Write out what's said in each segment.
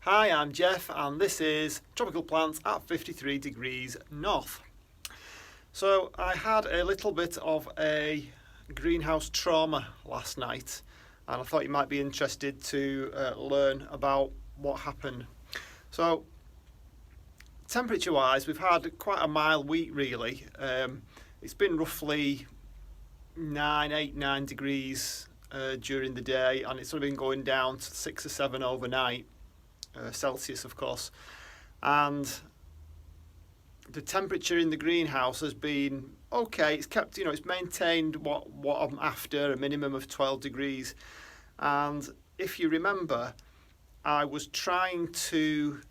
Hi, I'm Jeff and this is Tropical Plants at 53 degrees north. So I had a little bit of a greenhouse trauma last night and I thought you might be interested to learn about what happened. So temperature wise, we've had quite a mild week really. It's been roughly 8, 9 degrees during the day, and it's sort of been going down to 6 or 7 overnight. Celsius of course, and the temperature in the greenhouse has been okay. It's kept, it's maintained what I'm after, a minimum of 12 degrees. And if you remember, I was trying to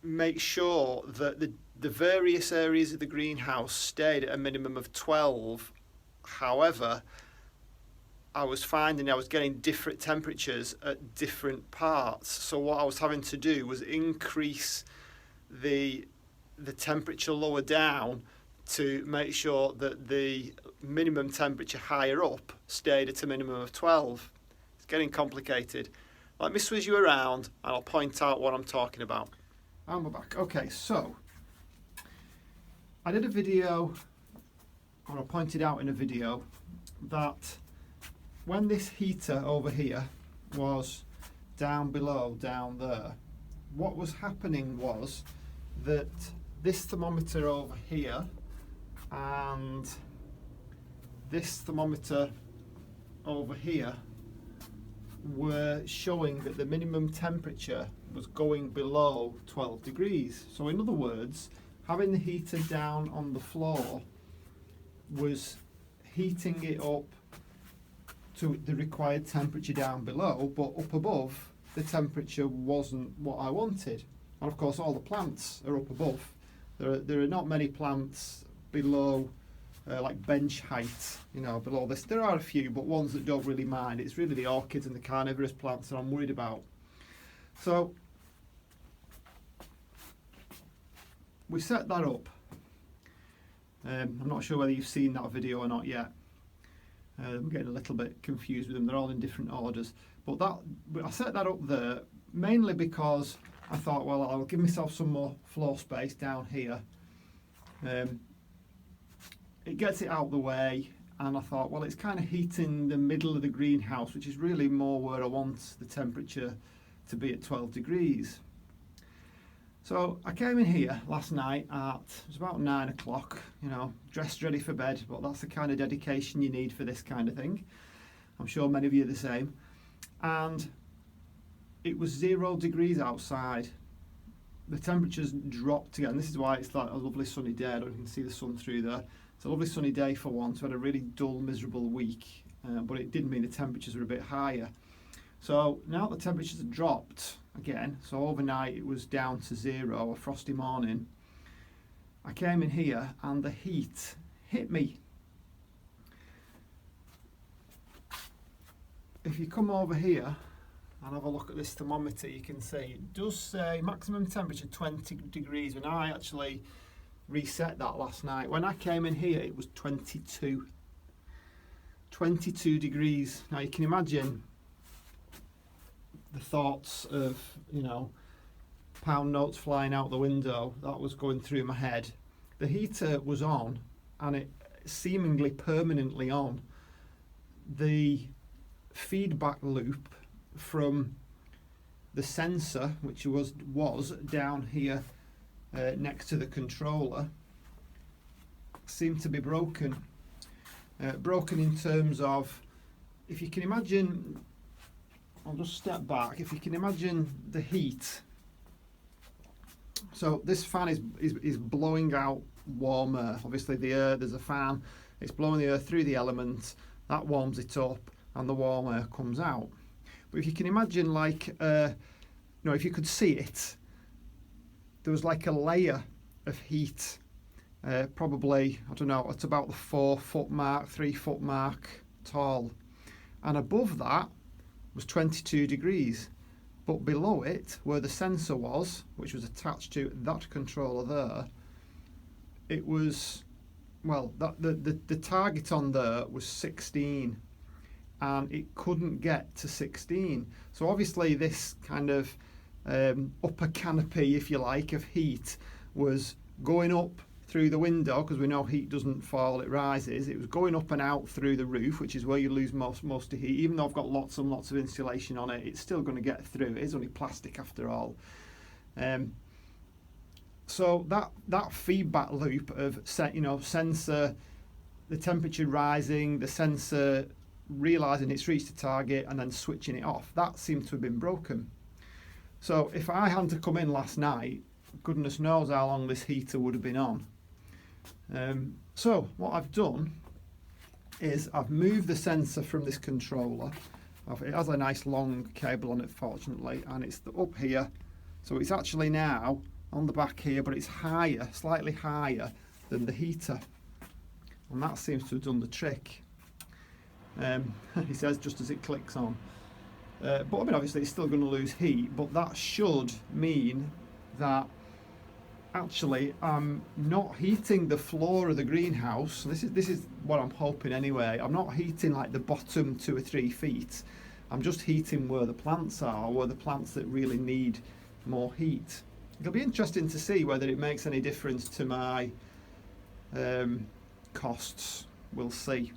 make sure that the various areas of the greenhouse stayed at a minimum of 12. However, I was finding I was getting different temperatures at different parts. So what I was having to do was increase the temperature lower down to make sure that the minimum temperature higher up stayed at a minimum of 12. It's getting complicated. Let me switch you around and I'll point out what I'm talking about. And we're back. Okay, so I did a video, or I pointed out in a video, that when this heater over here was down below, down there, what was happening was that this thermometer over here and this thermometer over here were showing that the minimum temperature was going below 12 degrees. So in other words, having the heater down on the floor was heating it up to the required temperature down below, but up above the temperature wasn't what I wanted. And of course all the plants are up above. There are not many plants below like bench height, below this. There are a few, but ones that don't really mind. It's really the orchids and the carnivorous plants that I'm worried about. So we set that up. I'm not sure whether you've seen that video or not yet. I'm getting a little bit confused with them. They're all in different orders. But I set that up there mainly because I thought, well, I'll give myself some more floor space down here. It gets it out of the way, and I thought, well, it's kind of heating the middle of the greenhouse, which is really more where I want the temperature to be at 12 degrees. So I came in here last night it was about 9 o'clock, dressed ready for bed, but that's the kind of dedication you need for this kind of thing. I'm sure many of you are the same. And it was 0 degrees outside. The temperatures dropped again. This is why it's like a lovely sunny day. I don't know if you can see the sun through there. It's a lovely sunny day for once. We had a really dull, miserable week, but it did mean the temperatures were a bit higher. So now the temperatures have dropped again, so overnight it was down to 0, a frosty morning. I came in here and the heat hit me. If you come over here and have a look at this thermometer, you can see it does say maximum temperature 20 degrees, and I actually reset that last night. When I came in here it was 22 degrees. Now you can imagine the thoughts of, pound notes flying out the window. That was going through my head. The heater was on, and it seemingly permanently on. The feedback loop from the sensor, which was down here next to the controller, seemed to be broken. Broken in terms of, if you can imagine, I'll just step back. If you can imagine the heat, so this fan is blowing out warm air. Obviously the air, there's a fan, it's blowing the air through the element, that warms it up and the warm air comes out. But if you can imagine, like, if you could see it, there was like a layer of heat, probably, I don't know, at about the 4 foot mark, 3 foot mark tall. And above that was 22 degrees, but below it, where the sensor was, which was attached to that controller there, it was, well, the target on there was 16, and it couldn't get to 16. So obviously this kind of upper canopy, if you like, of heat was going up through the window, because we know heat doesn't fall, it rises. It was going up and out through the roof, which is where you lose most of heat. Even though I've got lots and lots of insulation on it, it's still going to get through. It is only plastic after all. So that feedback loop of sensor, the temperature rising, the sensor realizing it's reached the target and then switching it off, that seemed to have been broken. So if I had to come in last night, goodness knows how long this heater would have been on. So what I've done is I've moved the sensor from this controller. It has a nice long cable on it, fortunately, and it's up here. So it's actually now on the back here, but it's higher, slightly higher than the heater. And that seems to have done the trick. He says just as it clicks on. But I mean, obviously it's still going to lose heat, but that should mean that actually I'm not heating the floor of the greenhouse. This is what I'm hoping anyway. I'm not heating like the bottom 2 or 3 feet. I'm just heating where the plants are, where the plants that really need more heat. It'll be interesting to see whether it makes any difference to my costs. We'll see.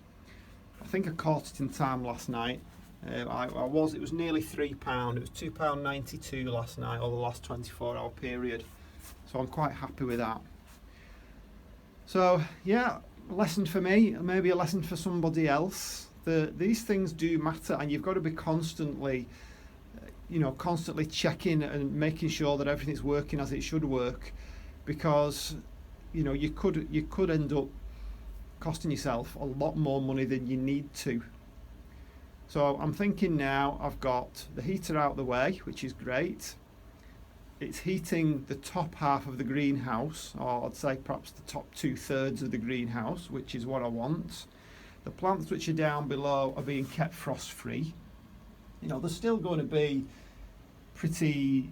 I think I caught it in time last night. It was nearly £3. It was £2.92 last night, or the last 24-hour period. So I'm quite happy with that. So yeah, a lesson for me, maybe a lesson for somebody else. These things do matter, and you've got to be constantly checking and making sure that everything's working as it should work, because you could end up costing yourself a lot more money than you need to. So I'm thinking now I've got the heater out the way, which is great. It's heating the top half of the greenhouse, or I'd say perhaps the top 2/3 of the greenhouse, which is what I want. The plants which are down below are being kept frost free. They're still going to be pretty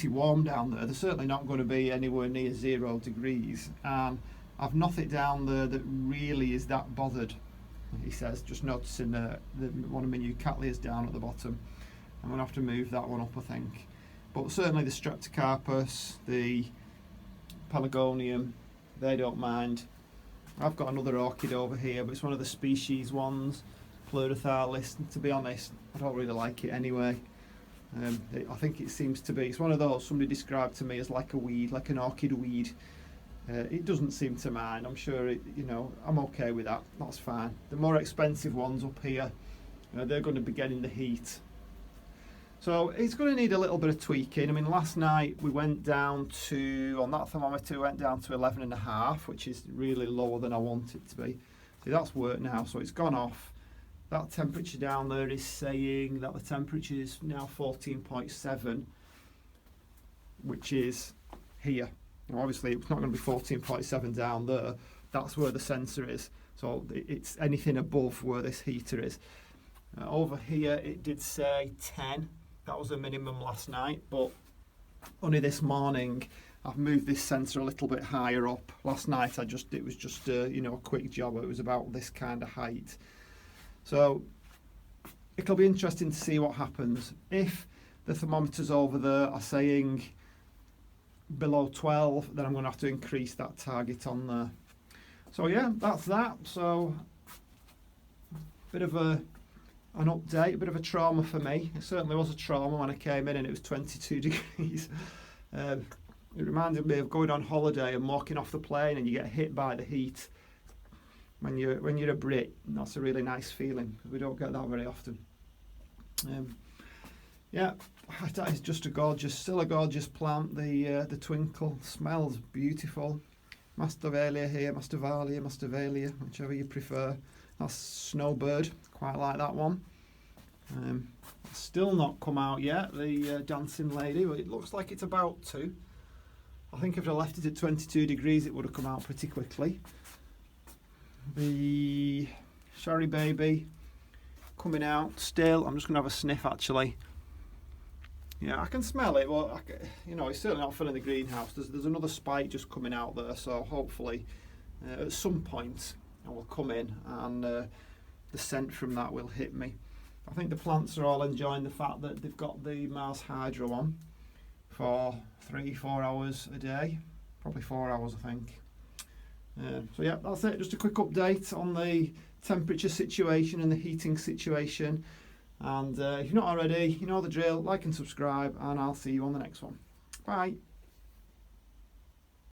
warm down there. They're certainly not going to be anywhere near 0 degrees. And I've nothing down there that really is that bothered. He says, just noticing one of my new cattleyas down at the bottom. I'm going to have to move that one up, I think. But certainly the Streptocarpus, the Pelargonium, they don't mind. I've got another orchid over here, but it's one of the species ones, Pleurathalis. To be honest, I don't really like it anyway. I think it seems to be, it's one of those somebody described to me as like a weed, like an orchid weed. It doesn't seem to mind. I'm sure I'm okay with that. That's fine. The more expensive ones up here, they're going to be getting the heat. So it's going to need a little bit of tweaking. I mean, last night we went down to, on that thermometer, we went down to 11.5, which is really lower than I want it to be. See, that's worked now, so it's gone off. That temperature down there is saying that the temperature is now 14.7, which is here. Now, obviously, it's not going to be 14.7 down there. That's where the sensor is. So it's anything above where this heater is. Over here, it did say 10. That was a minimum last night, but only this morning I've moved this sensor a little bit higher up. Last night it was just a quick job. It was about this kind of height. So it'll be interesting to see what happens. If the thermometers over there are saying below 12, then I'm going to have to increase that target on there. So yeah, that's that. So bit of an update, a bit of a trauma for me. It certainly was a trauma when I came in and it was 22 degrees. It reminded me of going on holiday and walking off the plane and you get hit by the heat. When you're a Brit, that's a really nice feeling, because we don't get that very often. Yeah, that is just still a gorgeous plant. The Twinkle smells beautiful. Masdevallia here, Masdevallia, whichever you prefer. That's Snowbird, quite like that one. Still not come out yet, the Dancing Lady, but it looks like it's about to. I think if I left it at 22 degrees, it would have come out pretty quickly. The Sherry Baby coming out still. I'm just going to have a sniff actually. Yeah, I can smell it. Well, it's certainly not filling the greenhouse. There's another spike just coming out there, so hopefully at some point I will come in and the scent from that will hit me. I think the plants are all enjoying the fact that they've got the Mars Hydro on for 3-4 hours a day, probably 4 hours I think. So yeah, that's it, just a quick update on the temperature situation and the heating situation. And if you're not already, you know the drill, like and subscribe, and I'll see you on the next one. Bye.